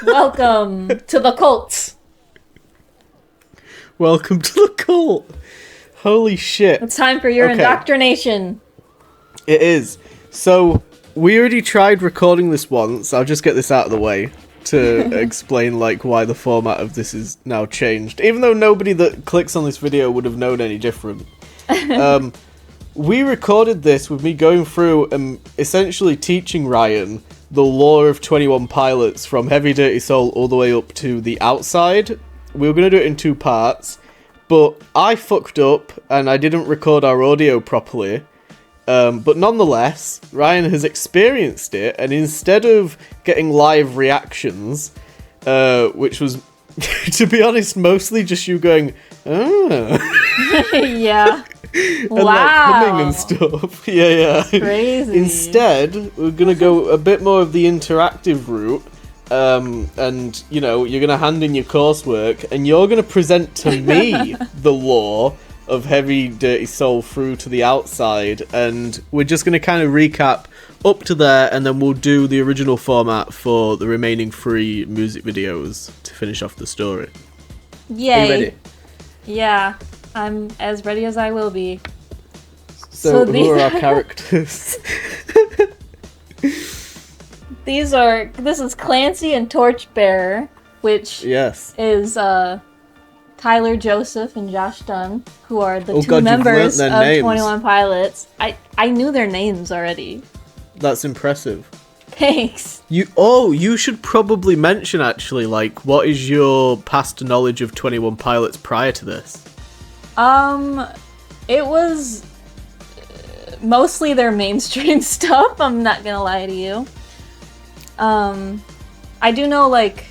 Welcome to the cult. Welcome to the cult. Holy shit. It's time for your indoctrination. It is. So, we already tried recording this once. I'll just get this out of the way to explain, like, why the format of this is now changed. Even though nobody that clicks on this video would have known any different. We recorded this with me going through and essentially teaching Ryan the lore of 21 Pilots from Heavy Dirty Soul all the way up to The Outside. We were going to do it in 2 parts, but I fucked up and I didn't record our audio properly. But nonetheless, Ryan has experienced it, and instead of getting live reactions, which was, to be honest, mostly just you going, oh. Yeah. And like humming and stuff. Yeah. Crazy. Instead, we're gonna go a bit more of the interactive route. And, you know, you're gonna hand in your coursework, and you're gonna present to me the lore of Heavy Dirty Soul through to The Outside, and we're just gonna kind of recap up to there, and then we'll do the original format for the remaining 3 music videos to finish off the story. Yay. Are you ready? Yeah, I'm as ready as I will be. So who are our characters? This is Clancy and Torchbearer, which is Tyler Joseph and Josh Dunn, who are the 2 members of names. 21 Pilots. I knew their names already. That's impressive. Thanks. You should probably mention, actually, like, what is your past knowledge of 21 Pilots prior to this? It was mostly their mainstream stuff, I'm not gonna lie to you. I do know, like,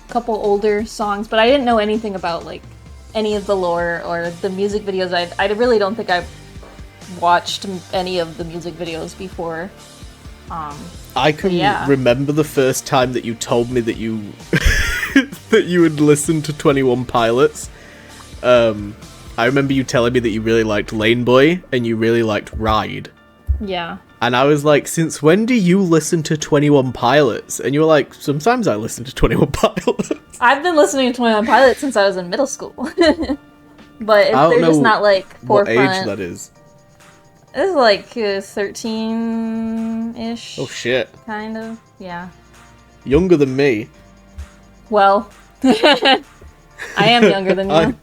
a couple older songs, but I didn't know anything about, like, any of the lore or the music videos. I really don't think I've watched any of the music videos before. I can remember the first time that you told me that you that you had listened to 21 Pilots. I remember you telling me that you really liked Lane Boy and you really liked Ride. Yeah. And I was like, since when do you listen to 21 Pilots? And you were like, sometimes I listen to 21 Pilots. I've been listening to 21 Pilots since I was in middle school. But if they're just not, like, forefront. What age that is. It's like 13-ish. Oh, shit. Kind of, yeah. Younger than me. Well, I am younger than you.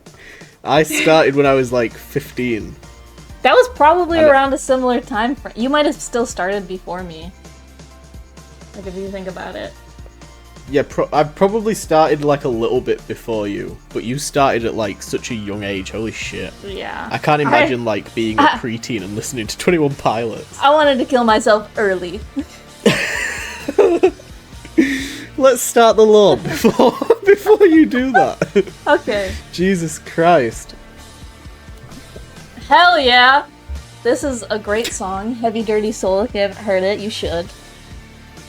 I started when I was like 15. That was probably around a similar time frame. You might have still started before me. Like, if you think about it. Yeah, I probably started like a little bit before you, but you started at like such a young age. Holy shit. Yeah. I can't imagine like being a preteen and listening to 21 Pilots. I wanted to kill myself early. Let's start the lore before you do that. Okay. Jesus Christ. Hell yeah! This is a great song, Heavy Dirty Soul. If you haven't heard it, you should.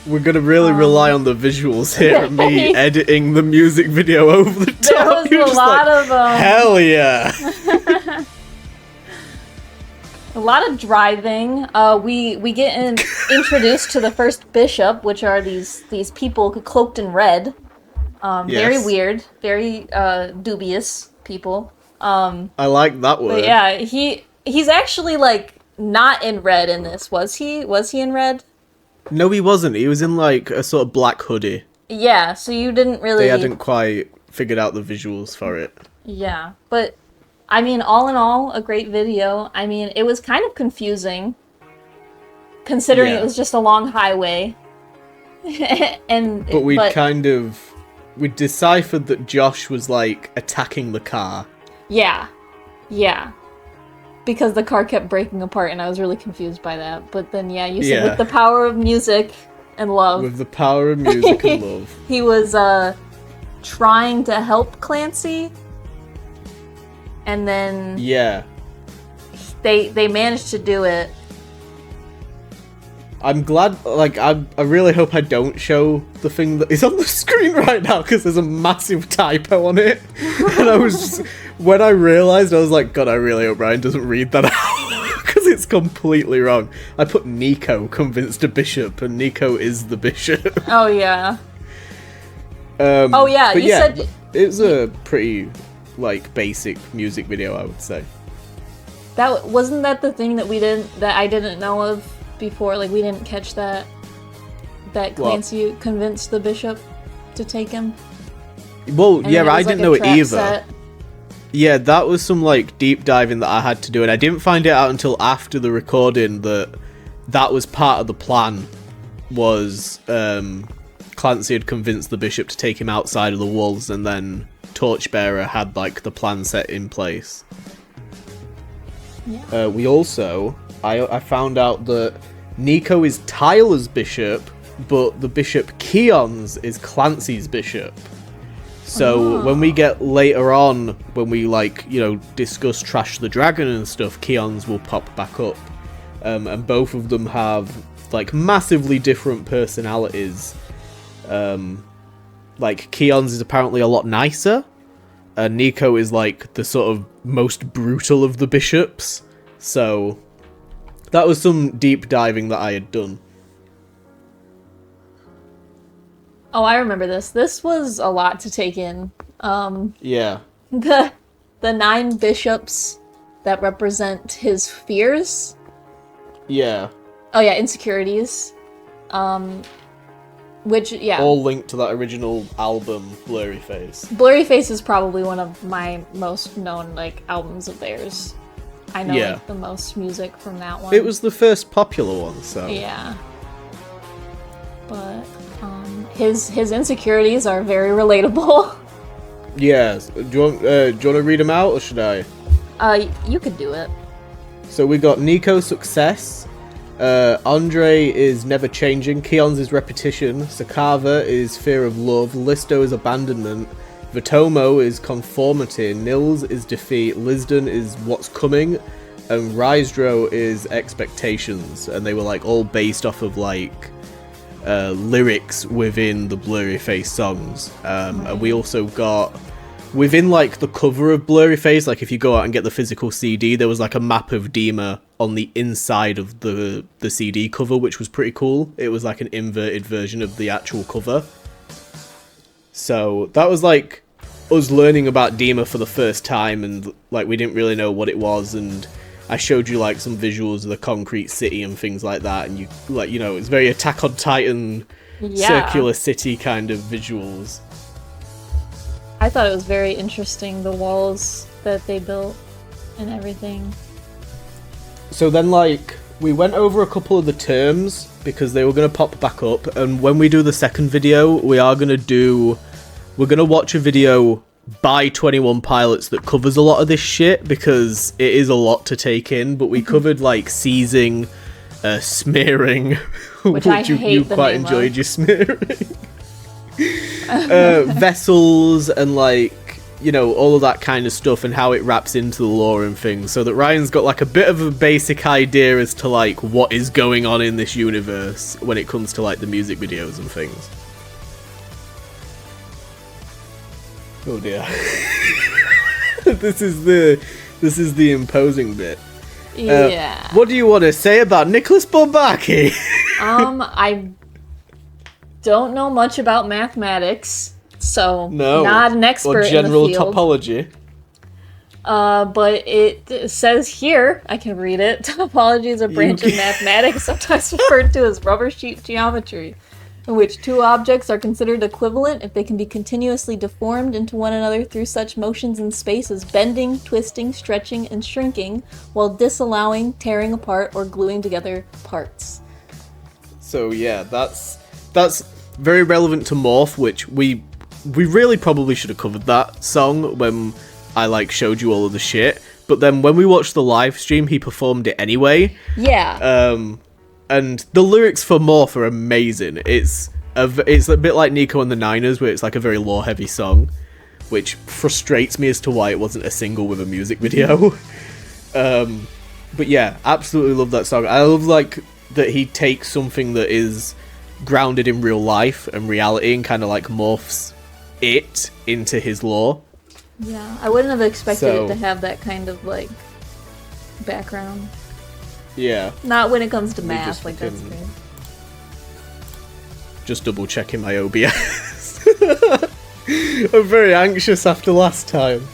We're gonna really rely on the visuals here and me editing the music video over the top. There was a lot of hell yeah! A lot of driving. We get introduced to the first bishop, which are these people cloaked in red. Very weird, very dubious people. I like that word. But yeah, he's actually like not in red in this. Was he? Was he in red? No, he wasn't. He was in like a sort of black hoodie. Yeah, so you didn't really. They hadn't quite figured out the visuals for it. Yeah, but I mean, all in all, a great video. I mean, it was kind of confusing, considering it was just a long highway. But we deciphered that Josh was like attacking the car. Yeah. Because the car kept breaking apart, and I was really confused by that. But then, you said with the power of music and love. With the power of music and love. He was trying to help Clancy, and then they managed to do it. I'm glad, like, I really hope I don't show the thing that is on the screen right now, because there's a massive typo on it. And when I realised, I was like, God, I really hope Ryan doesn't read that out, because it's completely wrong. I put Nico convinced a bishop, and Nico is the bishop. Oh, yeah. Oh yeah, but you said it's a pretty like basic music video, I would say. that wasn't that the thing that I didn't know of before. Like we didn't catch that Clancy convinced the bishop to take him. Well, And yeah, then it I was, didn't like, know a it trap either. set. Yeah, that was some like deep diving that I had to do, and I didn't find it out until after the recording that was part of the plan. Was Clancy had convinced the bishop to take him outside of the walls, and then Torchbearer had like the plan set in place. Yeah. We also, I found out that Nico is Tyler's bishop, but the bishop Keon's is Clancy's bishop. So when we get later on, when we like, you know, discuss Trash the Dragon and stuff, Keon's will pop back up. And both of them have like massively different personalities. Like Keon's is apparently a lot nicer, and Nico is like the sort of most brutal of the bishops. So that was some deep diving that I had done. Oh, I remember this. This was a lot to take in. Yeah. The 9 bishops that represent his fears. Yeah. Oh yeah, insecurities. Which, yeah. All linked to that original album, Blurryface. Blurryface is probably one of my most known, like, albums of theirs. I know, like, the most music from that one. It was the first popular one, so... Yeah. But, his insecurities are very relatable. Yes. Do you want to read them out, or should I? You could do it. So we got Nico Success, Andre is Never Changing, Keon's is Repetition, Sakava is Fear of Love, Listo is Abandonment, Vitomo is Conformity, Nils is Defeat, Lisden is What's Coming, and Rysdro is Expectations. And they were like all based off of like lyrics within the Blurryface songs. And we also got within like the cover of Blurryface, like if you go out and get the physical CD, there was like a map of Dima on the inside of the CD cover, which was pretty cool. It was like an inverted version of the actual cover. So that was like us learning about Dima for the first time, and like we didn't really know what it was, and I showed you like some visuals of the concrete city and things like that, and you like, you know, it's very Attack on Titan circular city kind of visuals. I thought it was very interesting, the walls that they built and everything. So then, like, we went over a couple of the terms because they were going to pop back up, and when we do the second video, we're going to watch a video by 21 Pilots that covers a lot of this shit, because it is a lot to take in, but we covered, like, seizing, smearing, which you quite enjoyed your smearing. Vessels and like, you know, all of that kind of stuff, and how it wraps into the lore and things, so that Ryan's got like a bit of a basic idea as to like what is going on in this universe when it comes to like the music videos and things. Oh dear. This is the imposing bit. Yeah. What do you want to say about Nicholas Bourbaki? I don't know much about mathematics, so not an expert or general in the field. topology. But it says here, I can read it, topology is a branch of mathematics, sometimes referred to as rubber sheet geometry, in which two objects are considered equivalent if they can be continuously deformed into one another through such motions in space as bending, twisting, stretching, and shrinking, while disallowing, tearing apart, or gluing together parts. So yeah, that's very relevant to Morph, which we really probably should have covered that song when I like showed you all of the shit. But then when we watched the live stream, he performed it anyway. Yeah. And the lyrics for Morph are amazing. It's a bit like Nico and the Niners, where it's like a very lore-heavy song, which frustrates me as to why it wasn't a single with a music video. But yeah, absolutely love that song. I love like that he takes something that is grounded in real life and reality and kind of like morphs it into his lore. Yeah, I wouldn't have expected it to have that kind of like background. Yeah. Not when it comes to math, like that's great. Just double checking my OBS. I'm very anxious after last time.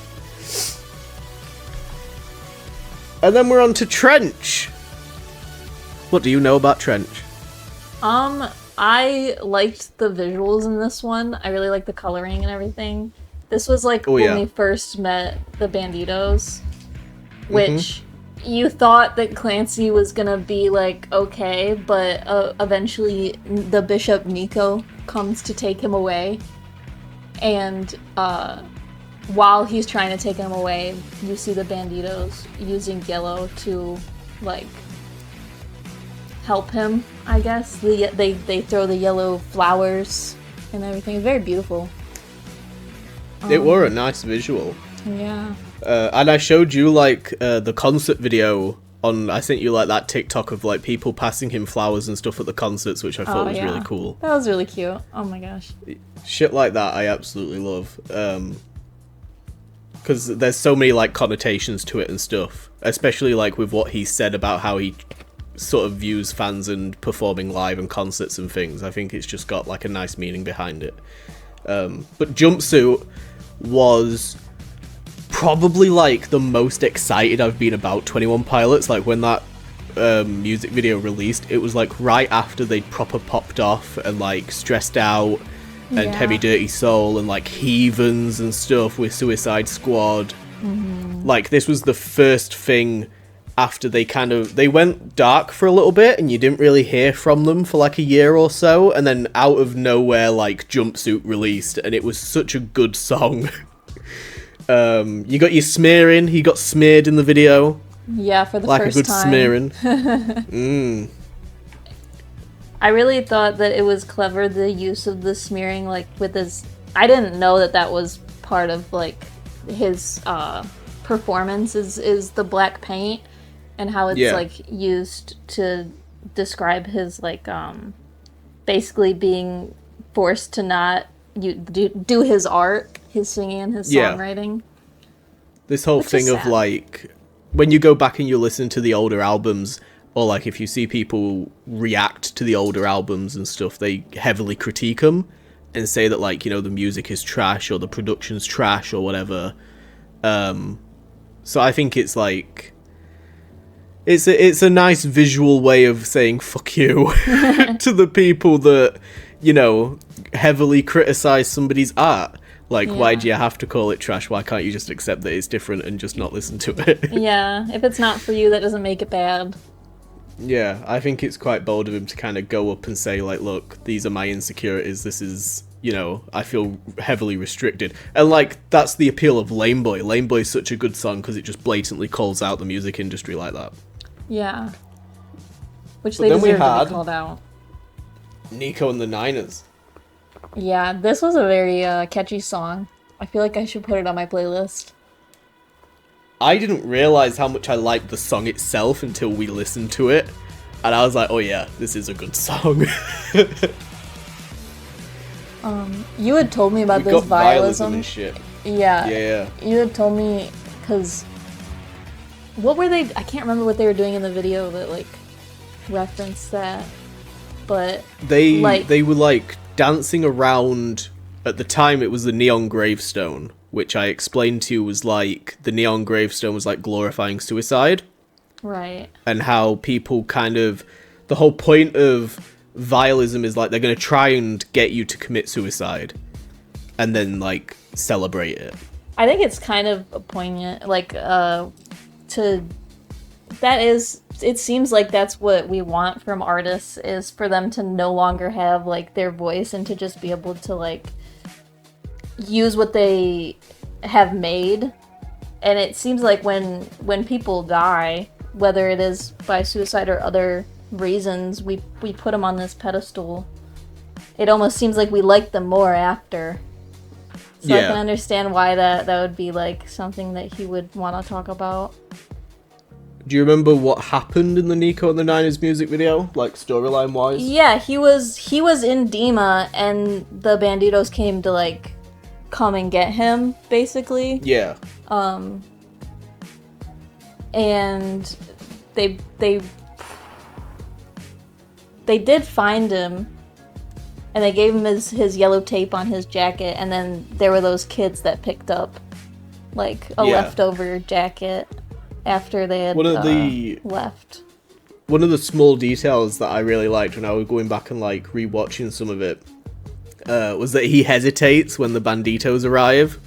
And then we're on to Trench. What do you know about Trench? I liked the visuals in this one. I really liked the coloring and everything. This was like when we first met the Banditos, which you thought that Clancy was gonna be like okay, but eventually the Bishop Nico comes to take him away, and while he's trying to take him away, you see the Banditos using yellow to like help him, I guess. They throw the yellow flowers and everything. Very beautiful. It were a nice visual. Yeah. And I showed you like the concert video on. I sent you like that TikTok of like people passing him flowers and stuff at the concerts, which I thought was really cool. That was really cute. Oh my gosh. Shit like that, I absolutely love. Because there's so many like connotations to it and stuff, especially like with what he said about how he sort of views fans and performing live and concerts and things. I think it's just got like a nice meaning behind it. But Jumpsuit was probably like the most excited I've been about 21 Pilots. Like when that music video released, it was like right after they'd proper popped off, and like Stressed Out and Heavy Dirty Soul and like Heathens and stuff with Suicide Squad. Like this was the first thing after they went dark for a little bit and you didn't really hear from them for like a year or so, and then out of nowhere like Jumpsuit released, and it was such a good song. You got your smearing, he got smeared in the video. Yeah, for the like first time. Like a good smearing. I really thought that it was clever, the use of the smearing, like with his... I didn't know that was part of like his performance is the black paint, and how it's like used to describe his like basically being forced to not do his art, his singing and his songwriting. This whole thing of like when you go back and you listen to the older albums, or like if you see people react to the older albums and stuff, they heavily critique them and say that like, you know, the music is trash or the production's trash or whatever. So I think it's like it's a nice visual way of saying fuck you to the people that, you know, heavily criticize somebody's art. Like, why do you have to call it trash? Why can't you just accept that it's different and just not listen to it? Yeah, if it's not for you, that doesn't make it bad. Yeah, I think it's quite bold of him to kind of go up and say, like, look, these are my insecurities. This is, you know, I feel heavily restricted. And, like, that's the appeal of Lame Boy. Lame Boy is such a good song because it just blatantly calls out the music industry like that. Yeah. Which they deserve to be called out. Nico and the Niners. Yeah, this was a very catchy song. I feel like I should put it on my playlist. I didn't realize how much I liked the song itself until we listened to it. And I was like, oh yeah, this is a good song. You had told me about this vialism and shit. Yeah. You had told me, because... What were they... I can't remember what they were doing in the video that, like, referenced that. But... They were, like, dancing around... At the time, it was the neon gravestone, which I explained to you was, like... The neon gravestone was, like, glorifying suicide. Right. And how people kind of... The whole point of vialism is, like, they're going to try and get you to commit suicide. And then, like, celebrate it. I think it's kind of poignant, like, it seems like that's what we want from artists, is for them to no longer have, like, their voice and to just be able to, like, use what they have made. And it seems like when people die, whether it is by suicide or other reasons, we put them on this pedestal. It almost seems like we like them more after. So I can understand why that would be, like, something that he would want to talk about. Do you remember what happened in the Nico and the Niners music video, like storyline wise? Yeah, he was in Dima, and the Banditos came to, like, come and get him, basically. Yeah. And they did find him, and they gave him his yellow tape on his jacket, and then there were those kids that picked up like a leftover jacket after they had left. One of the small details that I really liked when I was going back and like rewatching some of it was that he hesitates when the banditos arrive,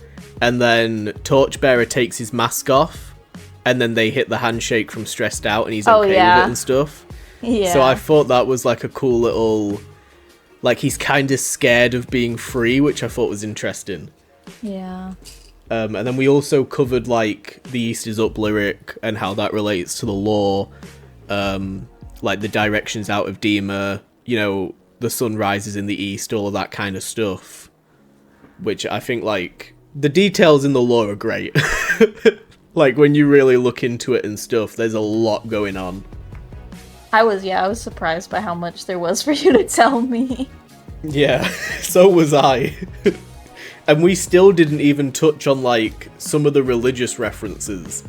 and then Torchbearer takes his mask off, and then they hit the handshake from Stressed Out, and he's okay with it and stuff. Yeah. So I thought that was like a cool little, like he's kind of scared of being free, which I thought was interesting. Yeah. And then we also covered like the East is Up lyric and how that relates to the lore, like the directions out of Dima, you know, the sun rises in the east, all of that kind of stuff. Which I think like the details in the lore are great. Like when you really look into it and stuff, there's a lot going on. I was surprised by how much there was for you to tell me. Yeah, so was I. And we still didn't even touch on, like, some of the religious references.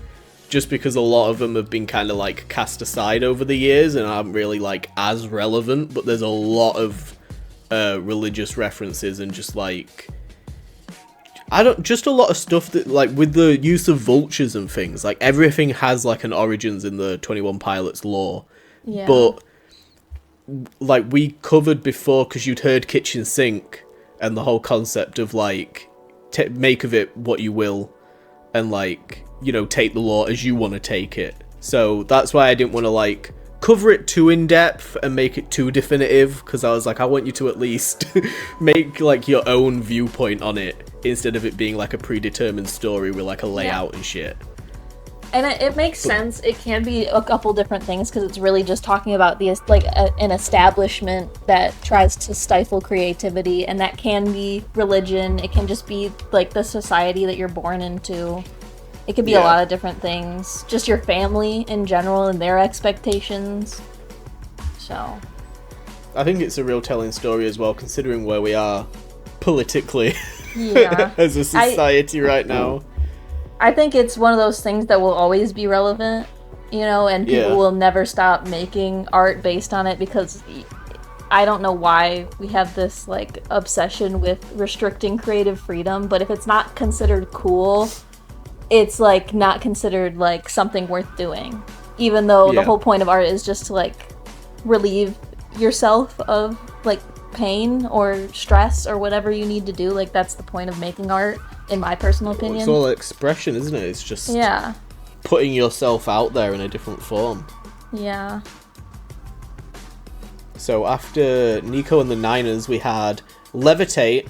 Just because a lot of them have been kind of, like, cast aside over the years and aren't really, like, as relevant. But there's a lot of religious references and just, like... just a lot of stuff that, like, with the use of vultures and things. Like, everything has, like, an origins in the 21 Pilots lore. Yeah. But, like, we covered before, because you'd heard Kitchen Sink, and the whole concept of, like, make of it what you will, and, like, you know, take the law as you want to take it. So that's why I didn't want to, like, cover it too in-depth and make it too definitive, because I was like, I want you to at least make, like, your own viewpoint on it, instead of it being, like, a predetermined story with, like, a layout and shit. And it makes sense. It can be a couple different things because it's really just talking about an establishment that tries to stifle creativity, and that can be religion. It can just be like the society that you're born into. It could be a lot of different things. Just your family in general and their expectations. So, I think it's a real telling story as well, considering where we are politically as a society right now. I think it's one of those things that will always be relevant, you know, and people will never stop making art based on it, because I don't know why we have this, like, obsession with restricting creative freedom, but if it's not considered cool, it's, like, not considered, like, something worth doing. Even though the whole point of art is just to, like, relieve yourself of, like, pain or stress or whatever you need to do. Like, that's the point of making art, in my personal opinion. It's all expression, isn't it? It's just putting yourself out there in a different form. Yeah. So after Nico and the Niners, we had Levitate.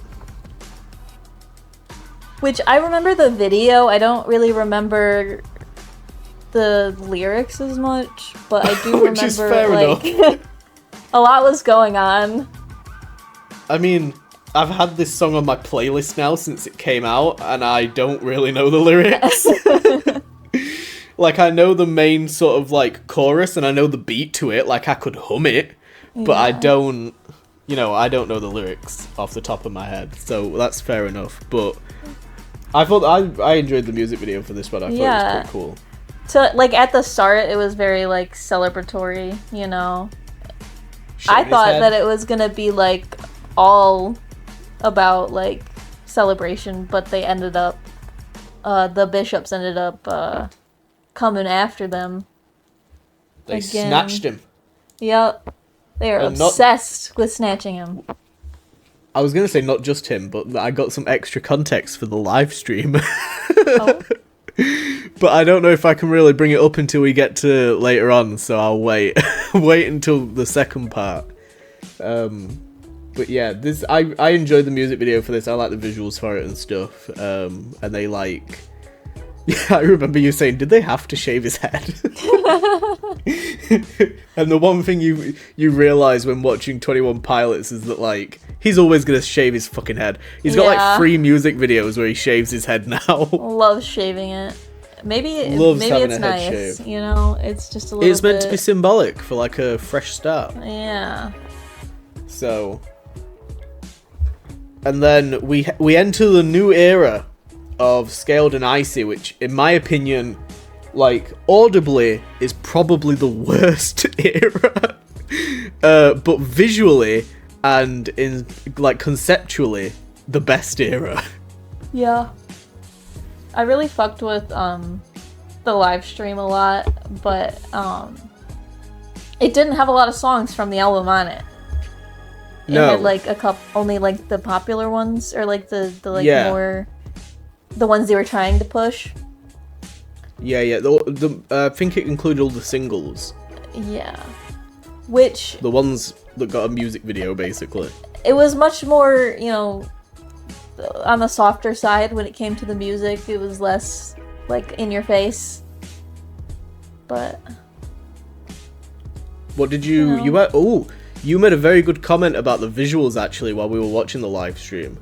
Which, I remember the video. I don't really remember the lyrics as much, but I do Which is fair remember, like, enough. a lot was going on. I mean, I've had this song on my playlist now since it came out, and I don't really know the lyrics. Like, I know the main sort of, like, chorus, and I know the beat to it. Like, I could hum it, but I don't, you know, I don't know the lyrics off the top of my head. So that's fair enough. But I thought I enjoyed the music video for this one. I thought it was pretty cool. So, like, at the start, it was very, like, celebratory, you know. I thought that it was gonna be, like, all about, like, celebration, but they ended up, the bishops ended up, coming after them. They snatched him. Yep. They are obsessed with snatching him. I was gonna say not just him, but I got some extra context for the live stream. Oh. But I don't know if I can really bring it up until we get to later on, so I'll wait. Wait until the second part. But yeah, this I enjoyed the music video for this. I like the visuals for it and stuff. And they, like... Yeah, I remember you saying, did they have to shave his head? And the one thing you realise when watching 21 Pilots is that, like, he's always going to shave his fucking head. He's got, like, 3 music videos where he shaves his head now. Loves shaving it. Maybe it's nice, shave. You know? It's just a little It's meant to be symbolic for, like, a fresh start. Yeah. So... And then we enter the new era of Scaled and Icy, which, in my opinion, like, audibly, is probably the worst era. But visually, and in like conceptually the best era. Yeah. I really fucked with the live stream a lot, but it didn't have a lot of songs from the album on it. It had like a couple, only like the popular ones, or like the more the ones they were trying to push. Yeah. I think it included all the singles. Yeah. Which... the ones that got a music video, basically. It was much more, on the softer side when it came to the music. It was less, like, in your face. But... what did you... you made a very good comment about the visuals, actually, while we were watching the live stream.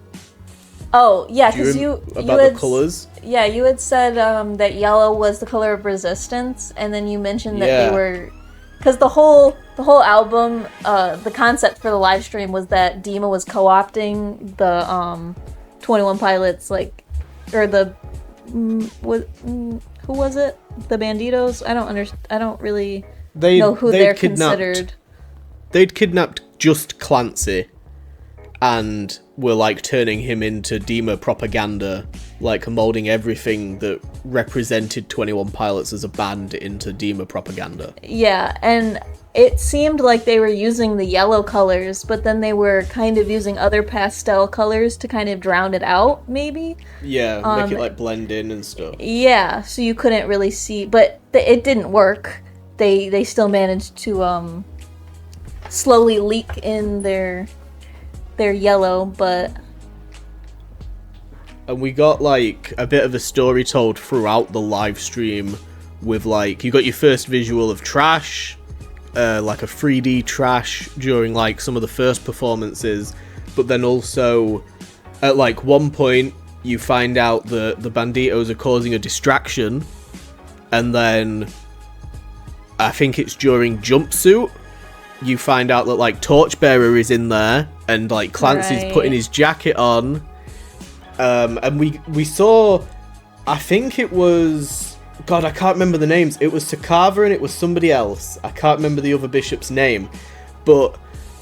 Oh, yeah, because the colours? Yeah, you had said that yellow was the color of resistance, and then you mentioned that they were... because the whole album, the concept for the live stream was that Dima was co-opting the 21 Pilots, like, or the... who was it? The Banditos? I don't really know who they're considered. They'd kidnapped just Clancy and were like turning him into Dima propaganda, like molding everything that represented 21 Pilots as a band into Dima propaganda. Yeah, and it seemed like they were using the yellow colors, but then they were kind of using other pastel colors to kind of drown it out, maybe? Yeah, make it like blend in and stuff. Yeah, so you couldn't really see, but it didn't work. They still managed to slowly leak in their yellow, but... and we got like a bit of a story told throughout the live stream with like, you got your first visual of Trash, like a 3D Trash during like some of the first performances, but then also at like one point you find out that the Banditos are causing a distraction, and then I think it's during Jumpsuit you find out that like Torchbearer is in there, and like Clancy's putting his jacket on. And we saw, I think it was, God, I can't remember the names. It was Takava and it was somebody else. I can't remember the other bishop's name. But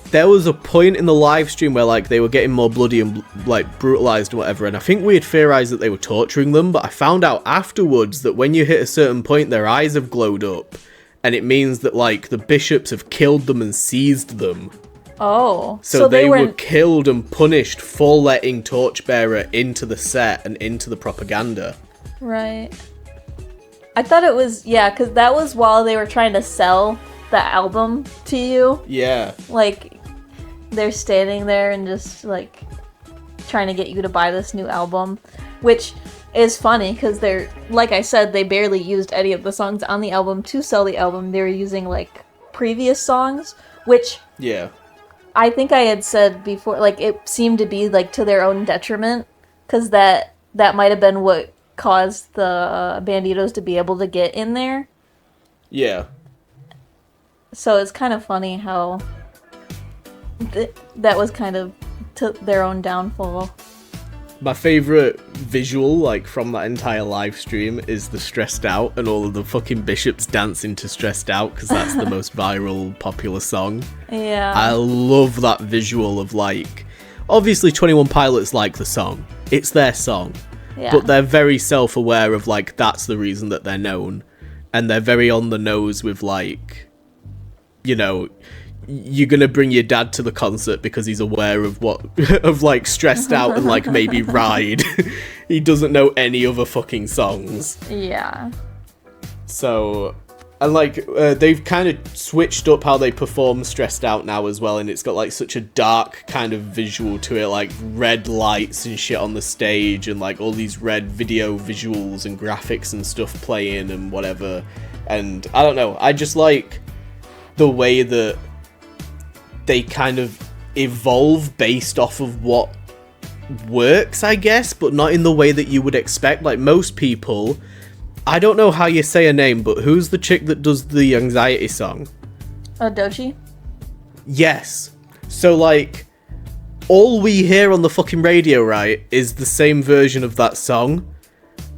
there was a point in the live stream where like they were getting more bloody and like brutalized and whatever. And I think we had theorized that they were torturing them. But I found out afterwards that when you hit a certain point, their eyes have glowed up. And it means that like the bishops have killed them and seized them. Oh. So they were killed and punished for letting Torchbearer into the set and into the propaganda. Right. I thought it was, yeah, because that was while they were trying to sell the album to you. Yeah. Like, they're standing there and just, like, trying to get you to buy this new album. Which is funny, because they're, like I said, they barely used any of the songs on the album to sell the album. They were using, like, previous songs, which... yeah. I think I had said before, like, it seemed to be, like, to their own detriment, because that might have been what caused the Banditos to be able to get in there. Yeah. So it's kind of funny how that was kind of to their own downfall. My favourite visual, like, from that entire live stream is the Stressed Out and all of the fucking bishops dancing to Stressed Out, because that's the most viral, popular song. Yeah. I love that visual of, like... obviously, 21 Pilots like the song. It's their song. Yeah. But they're very self-aware of, like, that's the reason that they're known. And they're very on the nose with, like... you know... you're gonna bring your dad to the concert because he's aware of what, of like Stressed Out and like maybe Ride. He doesn't know any other fucking songs. Yeah. So, and like they've kind of switched up how they perform Stressed Out now as well, and it's got like such a dark kind of visual to it, like red lights and shit on the stage, and like all these red video visuals and graphics and stuff playing and whatever. And I don't know, I just like the way that they kind of evolve based off of what works, I guess, but not in the way that you would expect. Like most people, I don't know how you say her name, but who's the chick that does the Anxiety song? Dochi? Yes. So like, all we hear on the fucking radio, right, is the same version of that song.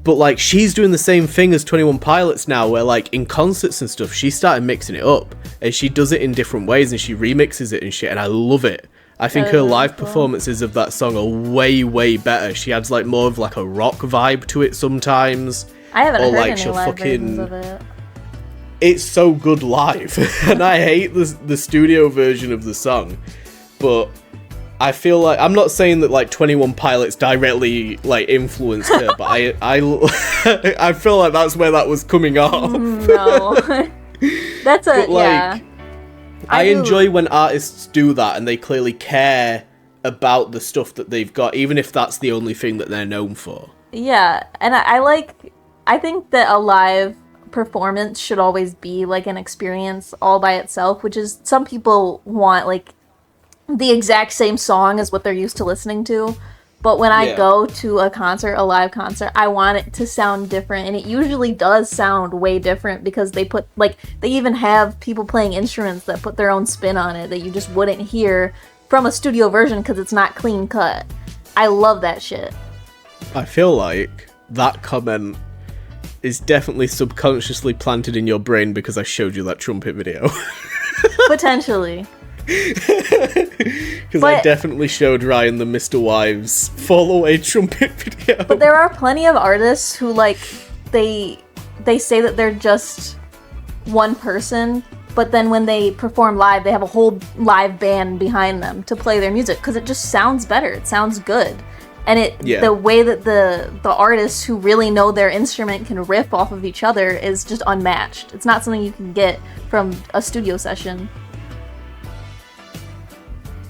But like, she's doing the same thing as 21 Pilots now, where like in concerts and stuff, she started mixing it up, and she does it in different ways, and she remixes it and shit, and I love it. I think her live performances of that song are way, way better. She adds like more of like a rock vibe to it sometimes. I haven't heard any live versions of it. It's so good live, and I hate the studio version of the song, but I feel like, I'm not saying that like 21 Pilots directly like influenced her, but I feel like that's where that was coming off. No, that's a but, like, yeah. I enjoy when artists do that and they clearly care about the stuff that they've got, even if that's the only thing that they're known for. Yeah, and I think that a live performance should always be like an experience all by itself, which is, some people want like the exact same song as what they're used to listening to, but when I go to a live concert, I want it to sound different, and it usually does sound way different because they even have people playing instruments that put their own spin on it that you just wouldn't hear from a studio version because it's not clean cut. I love that shit. I feel like that comment is definitely subconsciously planted in your brain because I showed you that trumpet video. Potentially. Because I definitely showed Ryan the Mr. Wives Fall Away trumpet video. But there are plenty of artists who like they say that they're just one person, but then when they perform live, they have a whole live band behind them to play their music because it just sounds better. It sounds good. And the way that the artists who really know their instrument can riff off of each other is just unmatched. It's not something you can get from a studio session.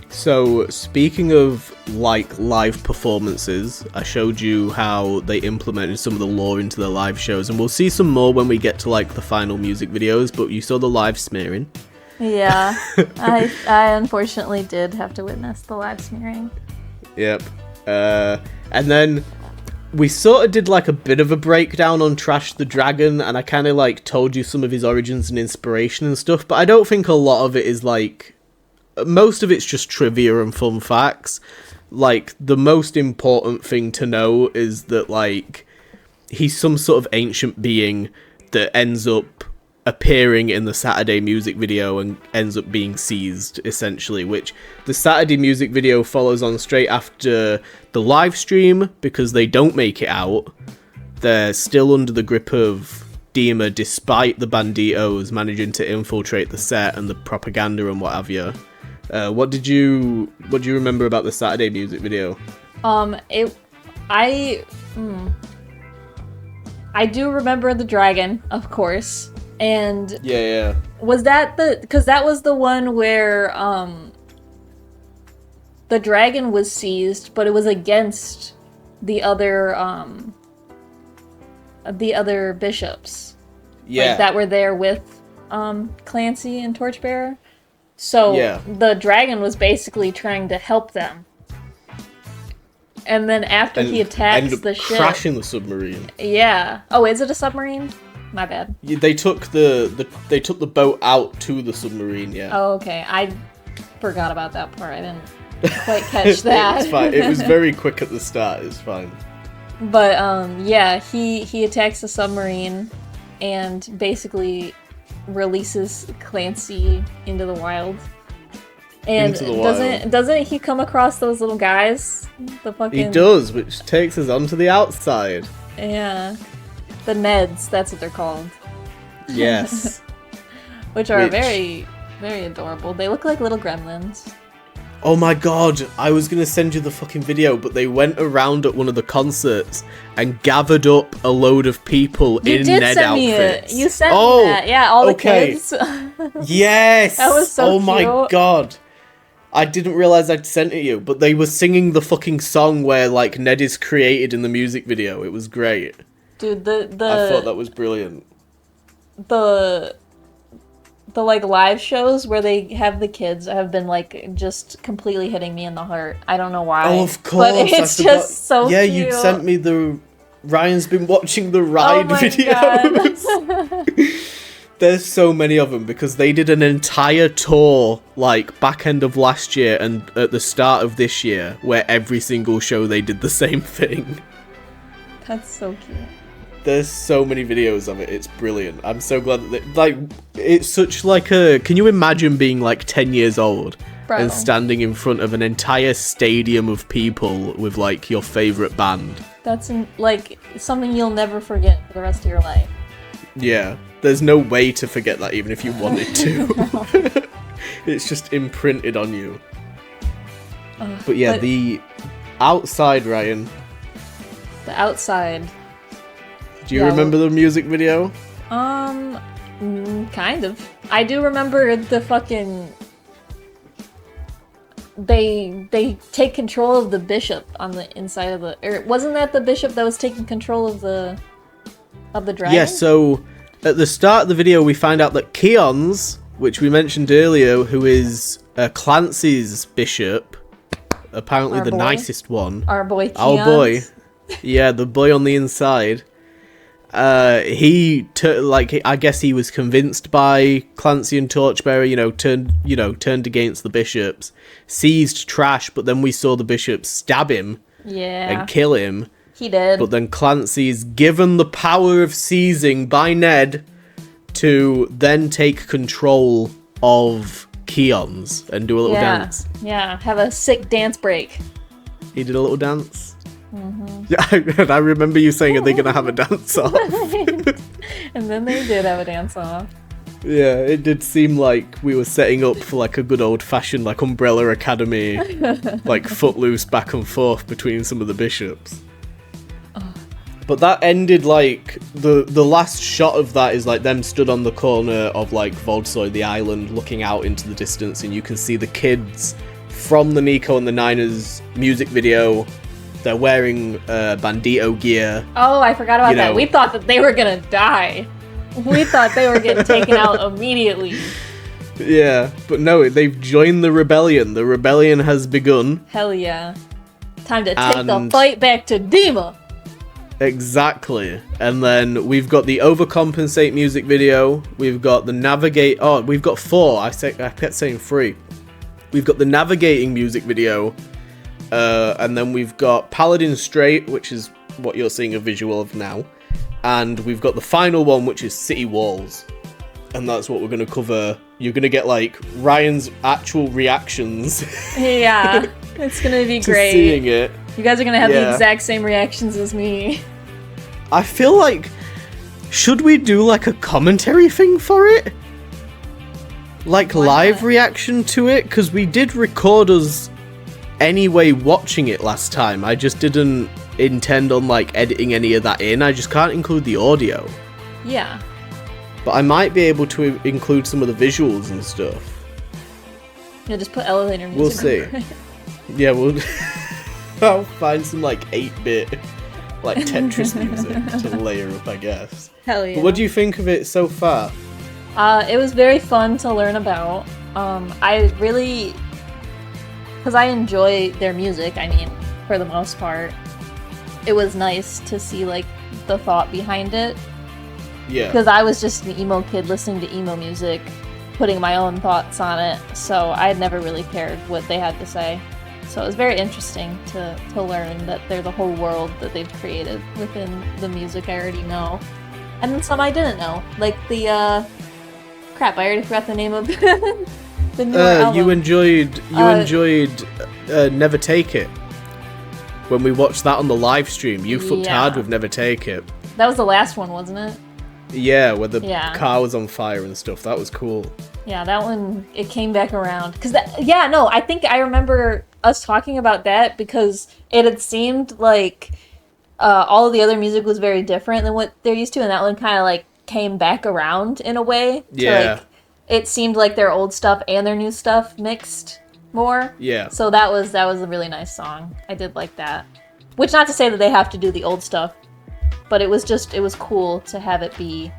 So, speaking of, like, live performances, I showed you how they implemented some of the lore into their live shows, and we'll see some more when we get to, like, the final music videos, but you saw the live smearing. Yeah, I unfortunately did have to witness the live smearing. Yep. And then we sort of did, like, a bit of a breakdown on Trash the Dragon, and I kind of, like, told you some of his origins and inspiration and stuff, but I don't think a lot of it is, like... Most of it's just trivia and fun facts. Like, the most important thing to know is that, like, he's some sort of ancient being that ends up appearing in the Saturday music video and ends up being seized, essentially, which the Saturday music video follows on straight after the live stream because they don't make it out. They're still under the grip of Dima despite the Banditos managing to infiltrate the set and the propaganda and what have you. What do you remember about the Saturday music video? I do remember the dragon, of course, and yeah. Was that because that was the one where the dragon was seized, but it was against the other bishops, that were there with Clancy and Torchbearer. So the dragon was basically trying to help them. And then after he attacks the ship, crashing the submarine. Yeah. Oh, is it a submarine? My bad. Yeah, they took the boat out to the submarine. Yeah. Oh, okay. I forgot about that part. I didn't quite catch that. It's fine. It was very quick at the start. It's fine. But he attacks the submarine and basically releases Clancy into the wild. And doesn't he come across those little guys? He does, which takes us onto the outside. Yeah. The Neds, that's what they're called. Yes. Which are very, very adorable. They look like little gremlins. Oh my god, I was going to send you the fucking video, but they went around at one of the concerts and gathered up a load of people in Ned outfits. You sent me that. Yeah, all the kids. Yes! That was so cute. Oh my god. I didn't realize I'd sent it you, but they were singing the fucking song where, like, Ned is created in the music video. It was great. Dude, I thought that was brilliant. The like live shows where they have the kids have been like just completely hitting me in the heart. I don't know why. Oh, of course. But it's just so cute. You sent me Ryan's been watching the ride videos. There's so many of them because they did an entire tour like back end of last year and at the start of this year where every single show they did the same thing. That's so cute. There's so many videos of it. It's brilliant. I'm so glad that it's such like a... Can you imagine being like 10 years old and standing in front of an entire stadium of people with like your favorite band. That's like something you'll never forget for the rest of your life. Yeah, there's no way to forget that even if you wanted to. It's just imprinted on you. But yeah, the outside, Ryan. The outside. Do you remember the music video? Kind of. I do remember the fucking... They take control of the bishop on the inside of the... Or wasn't that the bishop that was taking control of the dragon? Yeah, so at the start of the video we find out that Keon's, which we mentioned earlier, who is Clancy's bishop, apparently the nicest one. Our boy Keon's. Our boy. Yeah, the boy on the inside. I guess he was convinced by Clancy and Torchbearer, turned against the bishops, seized Trash, but then we saw the bishops stab him and kill him. He did. But then Clancy's given the power of seizing by Ned to then take control of Keon's and do a little dance. Yeah, have a sick dance break. He did a little dance. Mm-hmm. Yeah, I remember you saying, are they going to have a dance off? And then they did have a dance off. Yeah, it did seem like we were setting up for like a good old-fashioned like Umbrella Academy, like Footloose back and forth between some of the bishops. But that ended like, the last shot of that is like them stood on the corner of like Voltsoy, the island, looking out into the distance, and you can see the kids from the Nico and the Niners music video. They're wearing Bandito gear. Oh, I forgot about that. We thought that they were gonna die. We thought they were getting taken out immediately. Yeah, but no, they've joined the rebellion. The rebellion has begun. Hell yeah. Time to take the fight back to Dima. Exactly. And then we've got the Overcompensate music video. We've got the Navigate... Oh, we've got 4. I kept saying 3. We've got the Navigating music video. And then we've got Paladin Strait, which is what you're seeing a visual of now. And we've got the final one, which is City Walls. And that's what we're going to cover. You're going to get, like, Ryan's actual reactions. Yeah, it's going to be great. Seeing it. You guys are going to have the exact same reactions as me. I feel like... Should we do, like, a commentary thing for it? Like, live reaction to it? Because we did record us anyway watching it last time. I just didn't intend on, like, editing any of that in. I just can't include the audio. Yeah. But I might be able to include some of the visuals and stuff. Yeah, just put elevator music. We'll see. Yeah, I'll find some, like, 8-bit, like, Tetris music to layer up, I guess. Hell yeah. But what do you think of it so far? It was very fun to learn about. I really... Because I enjoy their music, I mean, for the most part. It was nice to see, like, the thought behind it. Yeah. Because I was just an emo kid listening to emo music, putting my own thoughts on it, so I had never really cared what they had to say. So it was very interesting to learn that they're the whole world that they've created within the music I already know. And then some I didn't know. Like the, crap, I already forgot the name of the newer album. You enjoyed Never Take It. When we watched that on the live stream, you fucked hard with Never Take It. That was the last one, wasn't it? Yeah, where the car was on fire and stuff. That was cool. Yeah, that one, it came back around. I think I remember us talking about that because it had seemed like all of the other music was very different than what they're used to, and that one kind of like came back around in a way. Yeah. It seemed like their old stuff and their new stuff mixed more. Yeah. So that was a really nice song. I did like that. Which, not to say that they have to do the old stuff, but it was cool to have it be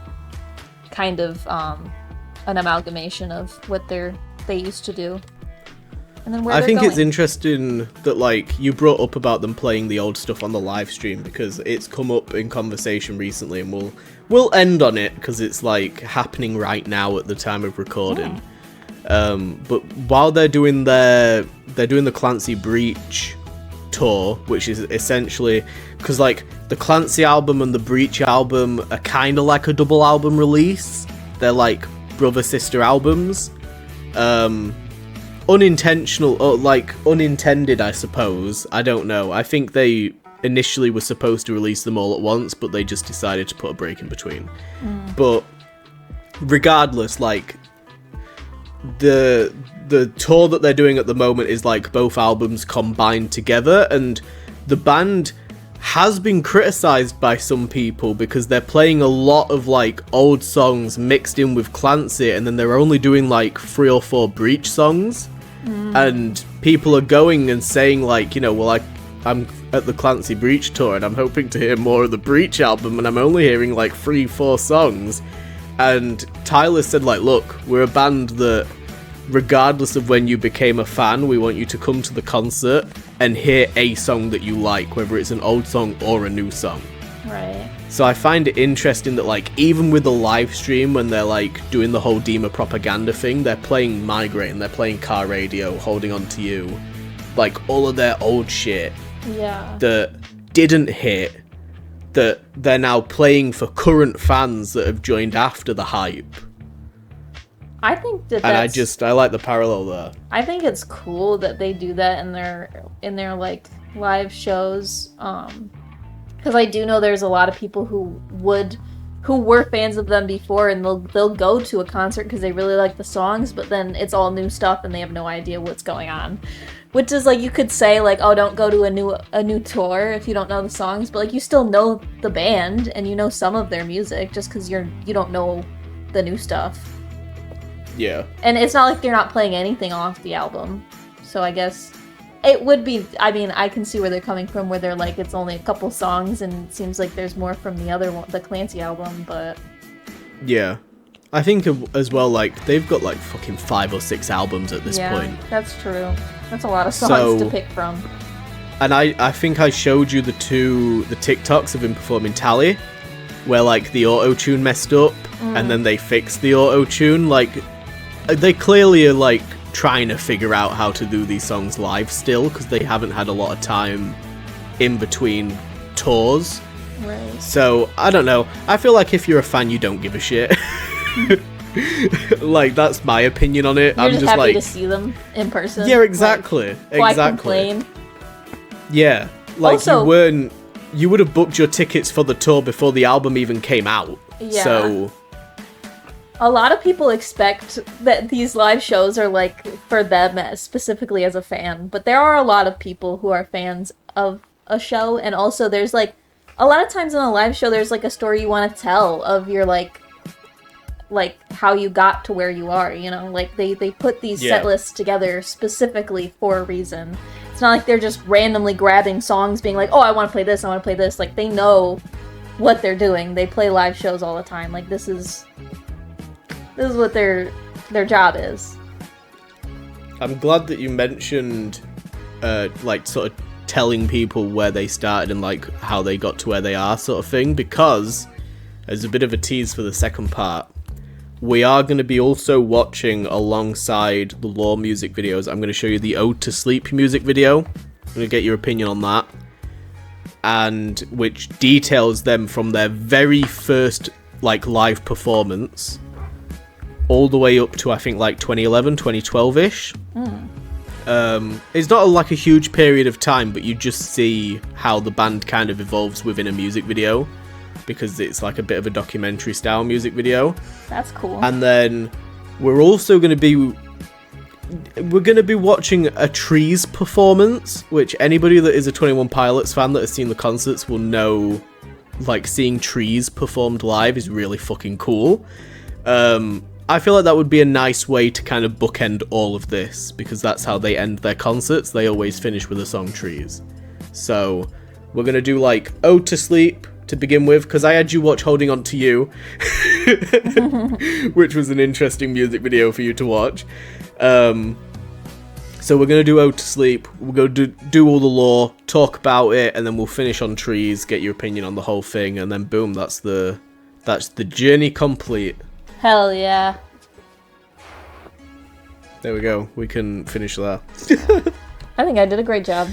kind of an amalgamation of what they used to do. And then I think it's interesting that, like, you brought up about them playing the old stuff on the live stream because it's come up in conversation recently, and we'll end on it because it's like happening right now at the time of recording. But while they're doing the Clancy Breach tour, which is essentially because like the Clancy album and the Breach album are kind of like a double album release. They're like brother sister albums. unintentional or like unintended, I suppose. I don't know. I think they initially were supposed to release them all at once, but they just decided to put a break in between. But regardless, like the tour that they're doing at the moment is like both albums combined together, and the band has been criticized by some people because they're playing a lot of like old songs mixed in with Clancy, and then they're only doing like 3 or 4 Breach songs. And people are going and saying like, you know, well, I'm at the Clancy Breach tour and I'm hoping to hear more of the Breach album, and I'm only hearing like 3-4 songs. And Tyler said like, look, we're a band that regardless of when you became a fan, we want you to come to the concert and hear a song that you like, whether it's an old song or a new song. Right. So I find it interesting that, like, even with the live stream, when they're, like, doing the whole Dima propaganda thing, they're playing Migraine, they're playing Car Radio, Holding On To You, like, all of their old shit that didn't hit, that they're now playing for current fans that have joined after the hype. I think that And I like the parallel there. I think it's cool that they do that in their like live shows. Because I do know there's a lot of people who were fans of them before, and they'll go to a concert because they really like the songs, but then it's all new stuff and they have no idea what's going on. Which is like, you could say like, oh, don't go to a new tour if you don't know the songs, but like you still know the band and you know some of their music just because you don't know the new stuff. Yeah. And it's not like they're not playing anything off the album. So I guess it would be, I mean, I can see where they're coming from, where they're like, it's only a couple songs and it seems like there's more from the other one, the Clancy album, but... Yeah. I think as well, like, they've got like fucking 5 or 6 albums at this point. Yeah, that's true. That's a lot of songs to pick from. And I think I showed you the TikToks of him performing Tally, where like the auto-tune messed up and then they fixed the auto-tune. Like, they clearly are like trying to figure out how to do these songs live still, because they haven't had a lot of time in between tours. Right. So I don't know. I feel like if you're a fan, you don't give a shit. Like, that's my opinion on it. You're I'm just happy like to see them in person. Yeah, exactly. Like, why complain? Yeah, like also, you would have booked your tickets for the tour before the album even came out. Yeah. So a lot of people expect that these live shows are like for them specifically as a fan, but there are a lot of people who are fans of a show, and also there's like a lot of times in a live show there's like a story you want to tell of your like how you got to where you are, you know? Like they put these set lists together specifically for a reason. It's not like they're just randomly grabbing songs being like, oh, I want to play this, I want to play this. Like, they know what they're doing. They play live shows all the time. Like, this is what their job is. I'm glad that you mentioned like sort of telling people where they started and like how they got to where they are, sort of thing, because as a bit of a tease for the second part, we are going to be also watching, alongside the Law music videos, I'm going to show you the Ode to Sleep music video. I'm going to get your opinion on that. And which details them from their very first like live performance all the way up to, I think, like 2011, 2012-ish. It's not like a huge period of time, but you just see how the band kind of evolves within a music video, because it's like a bit of a documentary style music video. That's cool. And then we're also going to be watching a Trees performance, which anybody that is a 21 Pilots fan that has seen the concerts will know, like, seeing Trees performed live is really fucking cool. I feel like that would be a nice way to kind of bookend all of this, because that's how they end their concerts. They always finish with a song, Trees. So we're going to do like Ode to Sleep to begin with, because I had you watch Holding On To You, which was an interesting music video for you to watch. So we're going to do Ode to Sleep, we're going to do all the Law, talk about it, and then we'll finish on Trees, get your opinion on the whole thing, and then boom, that's the journey complete. Hell yeah. There we go, we can finish that. I think I did a great job.